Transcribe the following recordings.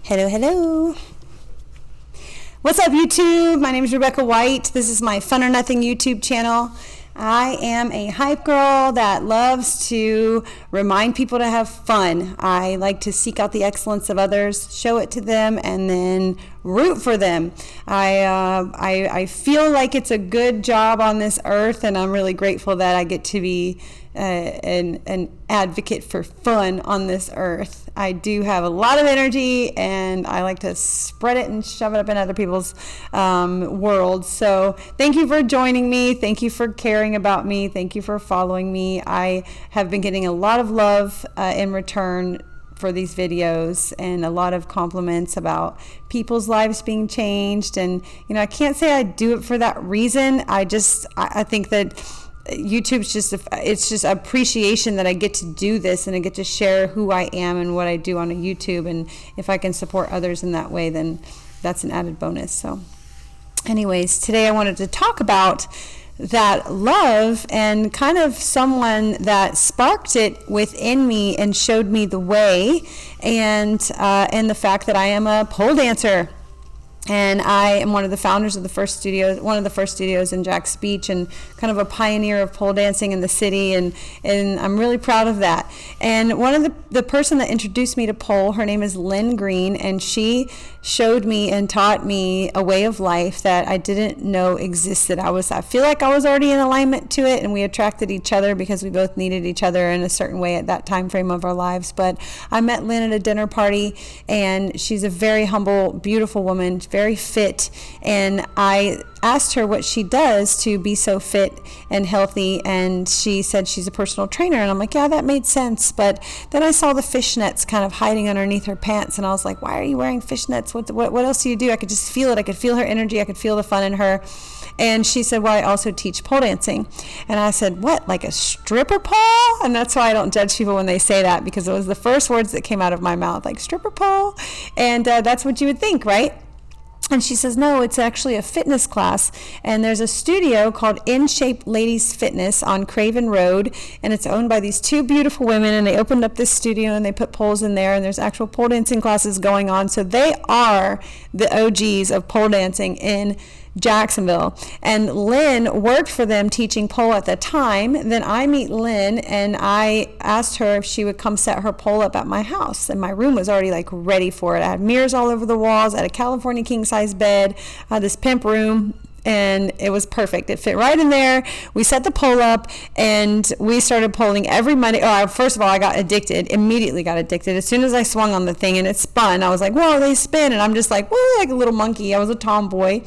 Hello, hello. What's up, YouTube? My name is Rebecca White. This is my Fun or Nothing YouTube channel. I am a hype girl that loves to remind people to have fun. I like to seek out the excellence of others, show it to them, and then root for them. I feel like it's a good job on this earth, and I'm really grateful that I get to be an advocate for fun on this earth. I do have a lot of energy, and I like to spread it and shove it up in other people's worlds. So thank you for joining me. Thank you for caring about me. Thank you for following me. I have been getting a lot of love in return for these videos, and a lot of compliments about people's lives being changed. And I can't say I do it for that reason. I think that YouTube's just appreciation that I get to do this, and I get to share who I am and what I do on a YouTube. And if I can support others in that way, then that's an added bonus. So anyways, today I wanted to talk about that love and kind of someone that sparked it within me and showed me the way, and the fact that I am a pole dancer. And I am one of the founders of one of the first studios in Jax Beach, and kind of a pioneer of pole dancing in the city, and I'm really proud of that. And one of the person that introduced me to pole, her name is Lynn Green, and she showed me and taught me a way of life that I didn't know existed. I feel like I was already in alignment to it, and we attracted each other because we both needed each other in a certain way at that time frame of our lives. But I met Lynn at a dinner party, and she's a very humble, beautiful woman, very fit, and I asked her what she does to be so fit and healthy, and she said she's a personal trainer. And I'm like, yeah, that made sense. But then I saw the fishnets kind of hiding underneath her pants, and I was like, why are you wearing fishnets? What else do you do? I could just feel it. I could feel her energy. I could feel the fun in her. And she said, well, I also teach pole dancing. And I said, what, like a stripper pole? And that's why I don't judge people when they say that, because it was the first words that came out of my mouth, like stripper pole. And that's what you would think, right? And she says, no, it's actually a fitness class. And there's a studio called In Shape Ladies Fitness on Craven Road. And it's owned by these two beautiful women. And they opened up this studio, and they put poles in there. And there's actual pole dancing classes going on. So they are the OGs of pole dancing in Jacksonville. And Lynn worked for them teaching pole at the time. Then I meet Lynn, and I asked her if she would come set her pole up at my house. And my room was already like ready for it. I had mirrors all over the walls. I had a California king size bed. I had this pimp room, and it was perfect. It fit right in there. We set the pole up, and we started poling every Monday. First of all, I got addicted, immediately got addicted. As soon as I swung on the thing and it spun, I was like, whoa, they spin. And I'm just like, whoa, like a little monkey. I was a tomboy.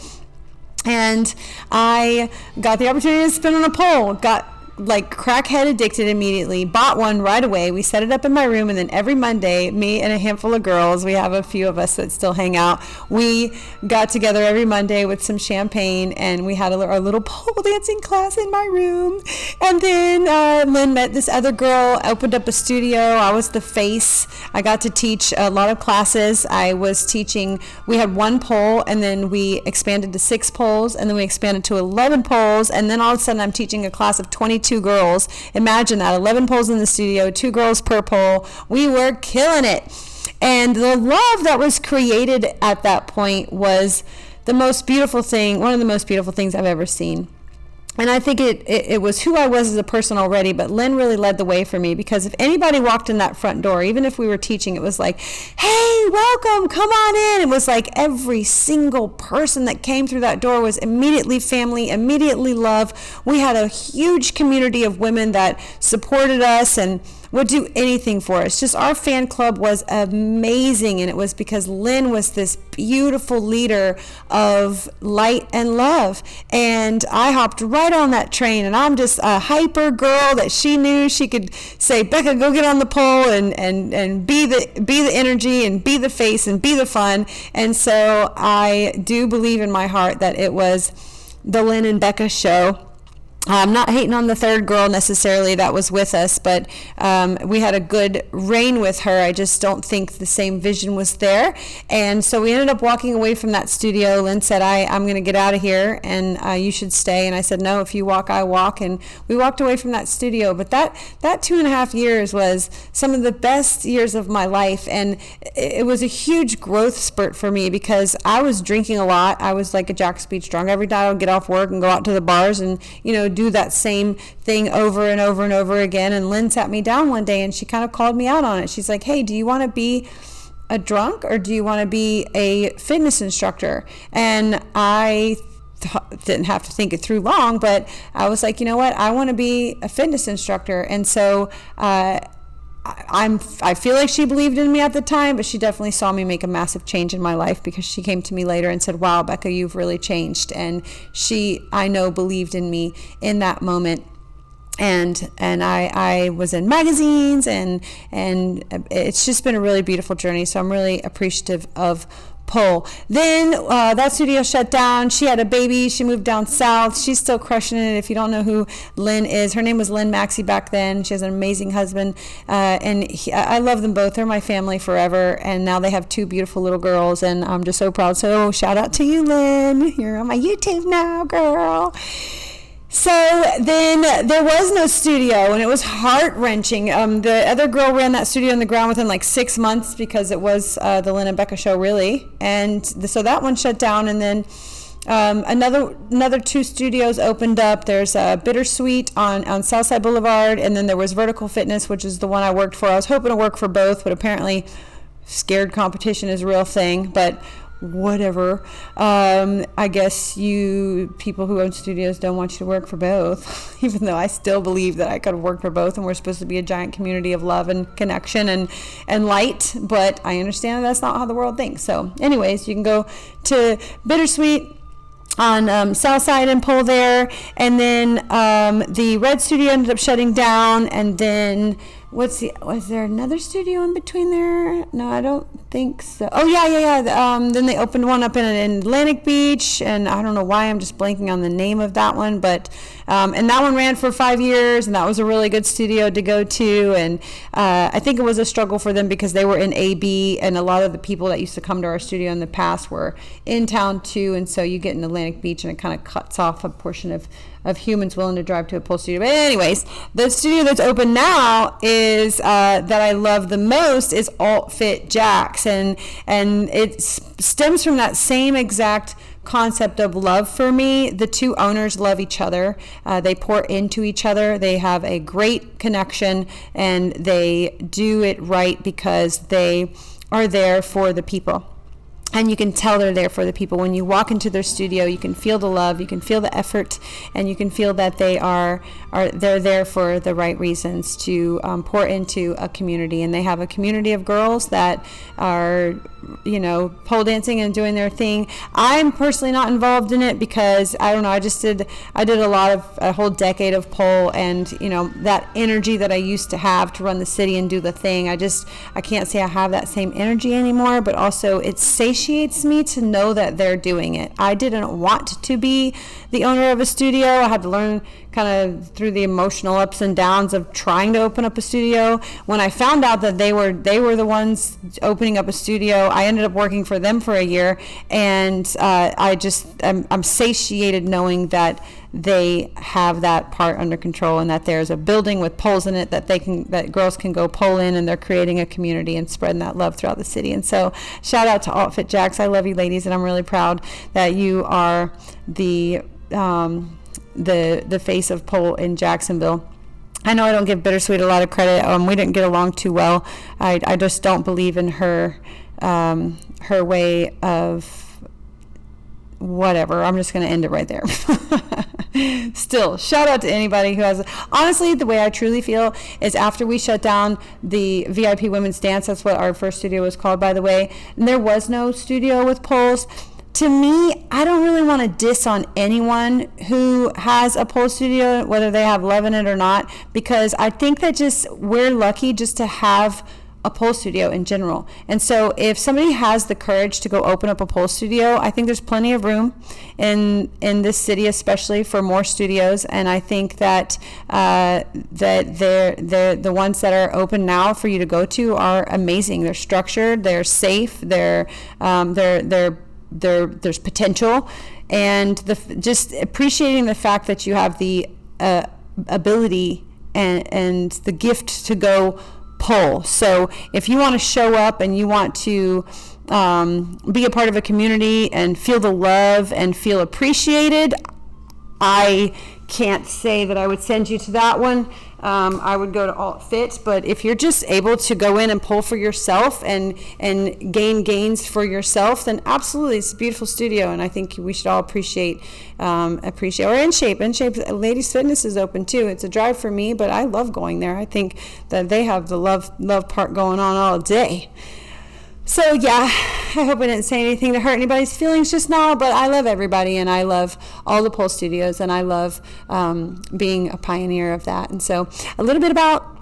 And I got the opportunity to spin on a pole, got like crackhead addicted immediately, bought one right away. We set it up in my room, and then every Monday, me and a handful of girls, we have a few of us that still hang out, we got together every Monday with some champagne, and we had our little pole dancing class in my room. And then Lynn met this other girl, opened up a studio. I was the face. I got to teach a lot of classes. I was teaching, we had one pole, and then we expanded to 6 poles, and then we expanded to 11 poles, and then all of a sudden I'm teaching a class of 22 girls. Imagine that, 11 poles in the studio, 2 girls per pole. We were killing it. And the love that was created at that point was the most beautiful thing, one of the most beautiful things I've ever seen. And I think it was who I was as a person already, but Lynn really led the way for me, because if anybody walked in that front door, even if we were teaching, it was like, hey, welcome, come on in. It was like every single person that came through that door was immediately family, immediately love. We had a huge community of women that supported us and would do anything for us. Just our fan club was amazing, and it was because Lynn was this beautiful leader of light and love. And I hopped right on that train, and I'm just a hyper girl that she knew she could say, Becca, go get on the pole and be the energy and be the face and be the fun. And so I do believe in my heart that it was the Lynn and Becca show. I'm not hating on the third girl necessarily that was with us, but we had a good reign with her. I just don't think the same vision was there. And so we ended up walking away from that studio. Lynn said, I'm going to get out of here and you should stay. And I said, no, if you walk, I walk. And we walked away from that studio. But that 2.5 years was some of the best years of my life. And it was a huge growth spurt for me because I was drinking a lot. I was like a Jack's Beach drunk. Every day I would get off work and go out to the bars and, do that same thing over and over and over again. And Lynn sat me down one day and she kind of called me out on it. She's like, hey, do you want to be a drunk or do you want to be a fitness instructor? And I didn't have to think it through long, but I was like, you know what? I want to be a fitness instructor. And so I feel like she believed in me at the time, but she definitely saw me make a massive change in my life because she came to me later and said, wow, Becca, you've really changed. And she, I know, believed in me in that moment. And I was in magazines and it's just been a really beautiful journey. So I'm really appreciative of Pole. Then that studio shut down. She had a baby. She moved down south. She's still crushing it. If you don't know who Lynn is, her name was Lynn Maxey back then. She has an amazing husband, I love them both. They're my family forever, and now they have 2 beautiful little girls, and I'm just so proud. So shout out to you, Lynn. You're on my YouTube now, girl. So then there was no studio, and it was heart-wrenching. The other girl ran that studio on the ground within like 6 months because it was the Lynn and Becca show, really. And so that one shut down, and then another 2 studios opened up. There's Bittersweet on Southside Boulevard, and then there was Vertical Fitness, which is the one I worked for. I was hoping to work for both, but apparently scared competition is a real thing. But whatever. I guess you people who own studios don't want you to work for both, even though I still believe that I could have worked for both, and we're supposed to be a giant community of love and connection and light, but I understand that's not how the world thinks. So anyways, you can go to Bittersweet on Southside and pull there, and then the Red Studio ended up shutting down, and then was there another studio in between there? No, I don't think so. Oh, yeah. Then they opened one up in Atlantic Beach, and I don't know why I'm just blanking on the name of that one, but and that one ran for 5 years, and that was a really good studio to go to, and I think it was a struggle for them because they were in AB, and a lot of the people that used to come to our studio in the past were in town too, and so you get in Atlantic Beach, and it kind of cuts off a portion of humans willing to drive to a pole studio. But anyways, the studio that's open now is that I love the most is Alt Fit Jax, and it stems from that same exact concept of love for me. The 2 owners love each other. They pour into each other. They have a great connection, and they do it right because they are there for the people. And you can tell they're there for the people. When you walk into their studio, you can feel the love, you can feel the effort, and you can feel that they're there for the right reasons to pour into a community. And they have a community of girls that are, pole dancing and doing their thing. I'm personally not involved in it because I don't know. I did a whole decade of pole, and that energy that I used to have to run the city and do the thing. I can't say I have that same energy anymore. But also, it satiates me to know that they're doing it. I didn't want to be the owner of a studio. I had to learn kind of through the emotional ups and downs of trying to open up a studio. When I found out that they were the ones opening up a studio, I ended up working for them for a year, and I'm satiated knowing that they have that part under control, and that there's a building with poles in it that girls can go pole in, and they're creating a community and spreading that love throughout the city. And so shout out to Alt Fit Jax. I love you ladies, and I'm really proud that you are the face of pole in Jacksonville. I know I don't give Bittersweet a lot of credit. We didn't get along too well. I just don't believe in her way of whatever. I'm just going to end it right there. Still, shout out to anybody who has. Honestly, the way I truly feel is after we shut down the VIP Women's Dance, that's what our first studio was called, by the way, and there was no studio with poles. To me, I don't really want to diss on anyone who has a pole studio, whether they have love in it or not, because I think that we're lucky just to have a pole studio in general. And so if somebody has the courage to go open up a pole studio, I think there's plenty of room in this city, especially for more studios. And I think that that they're the ones that are open now for you to go to are amazing. They're structured, they're safe, there's potential, and just appreciating the fact that you have the ability and the gift to go pole. So if you want to show up and you want to be a part of a community and feel the love and feel appreciated, I can't say that I would send you to that one. I would go to Alt Fit, but if you're just able to go in and pull for yourself and gain gains for yourself, then absolutely, it's a beautiful studio, and I think we should all appreciate. Or InShape, Ladies Fitness is open too. It's a drive for me, but I love going there. I think that they have the love part going on all day. So yeah, I hope I didn't say anything to hurt anybody's feelings just now, but I love everybody, and I love all the pole studios, and I love being a pioneer of that. And so a little bit about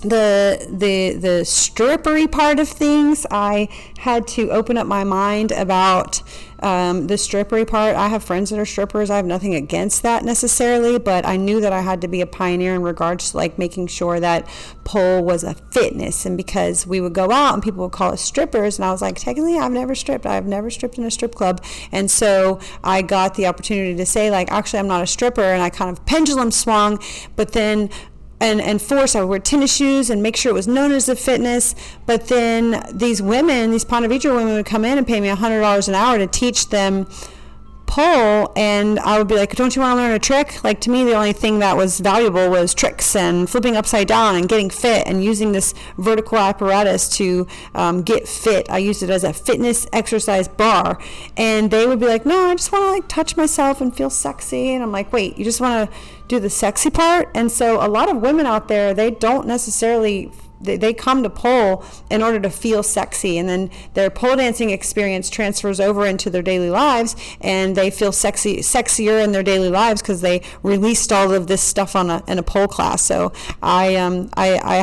the strippery part of things. I had to open up my mind about the strippery part. I have friends that are strippers. I have nothing against that necessarily, but I knew that I had to be a pioneer in regards to like making sure that pole was a fitness. And because we would go out and people would call us strippers, and I was like, technically I've never stripped. I've never stripped in a strip club. And so I got the opportunity to say, like, actually I'm not a stripper, and I kind of pendulum swung, but then and force, I would wear tennis shoes and make sure it was known as a fitness. But then these Ponte Vedra women would come in and pay me $100 an hour to teach them pole, and I would be like, don't you want to learn a trick? Like, to me, the only thing that was valuable was tricks and flipping upside down and getting fit and using this vertical apparatus to get fit. I used it as a fitness exercise bar, and they would be like, no, I just want to like touch myself and feel sexy. And I'm like, wait, you just want to do the sexy part? And so a lot of women out there, they don't necessarily, they come to pole in order to feel sexy, and then their pole dancing experience transfers over into their daily lives, and they feel sexier in their daily lives because they released all of this stuff in a pole class. So I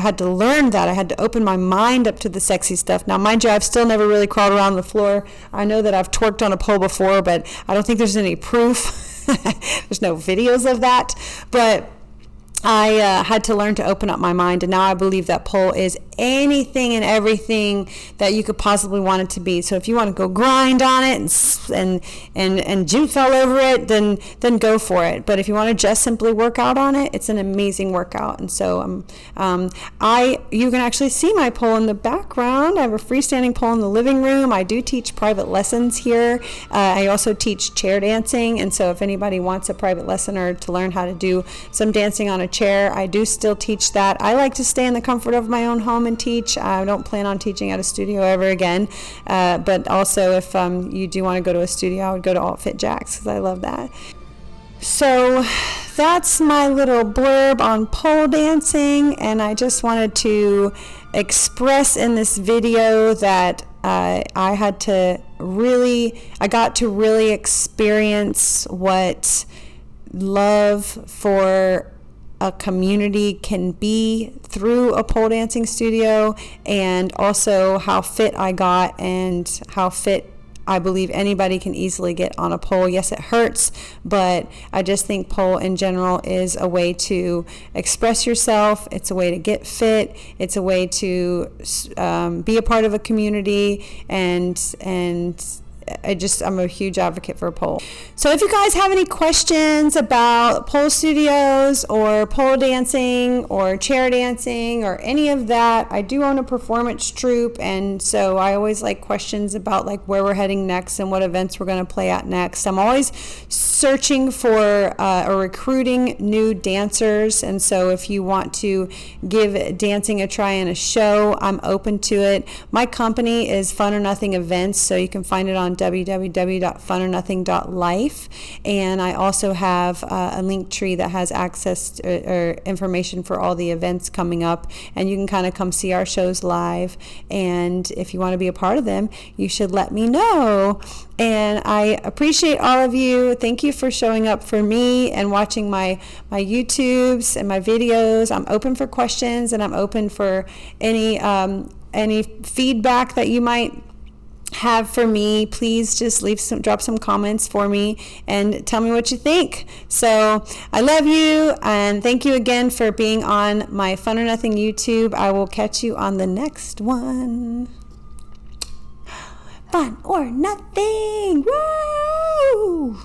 had to learn that. I had to open my mind up to the sexy stuff. Now, mind you, I've still never really crawled around the floor. I know that I've twerked on a pole before, but I don't think there's any proof. There's no videos of that, but I had to learn to open up my mind, and now I believe that pole is anything and everything that you could possibly want it to be. So if you want to go grind on it and juice all over it, then go for it. But if you want to just simply work out on it, it's an amazing workout. And so you can actually see my pole in the background. I have a freestanding pole in the living room. I do teach private lessons here. I also teach chair dancing, and so if anybody wants a private lesson or to learn how to do some dancing on a chair, I do still teach that. I like to stay in the comfort of my own home and teach. I don't plan on teaching at a studio ever again, but also if you do want to go to a studio, I would go to Alt Fit Jax because I love that. So that's my little blurb on pole dancing, and I just wanted to express in this video that I got to really experience what love for a community can be through a pole dancing studio, and also how fit I got and how fit I believe anybody can easily get on a pole. Yes, it hurts, but I just think pole in general is a way to express yourself. It's a way to get fit. It's a way to be a part of a community, and I'm a huge advocate for pole. So if you guys have any questions about pole studios or pole dancing or chair dancing or any of that, I do own a performance troupe, and so I always like questions about like where we're heading next and what events we're going to play at next. I'm always searching for or recruiting new dancers, and so if you want to give dancing a try in a show, I'm open to it. My company is Fun or Nothing Events, so you can find it on www.funornothing.life, and I also have a link tree that has access to, or information for all the events coming up, and you can kind of come see our shows live, and if you want to be a part of them, you should let me know. And I appreciate all of you. Thank you for showing up for me and watching my YouTubes and my videos. I'm open for questions, and I'm open for any any feedback that you might have for me, please just drop some comments for me and tell me what you think. So I love you, and thank you again for being on my Fun or Nothing YouTube. I will catch you on the next one. Fun or nothing. Woo!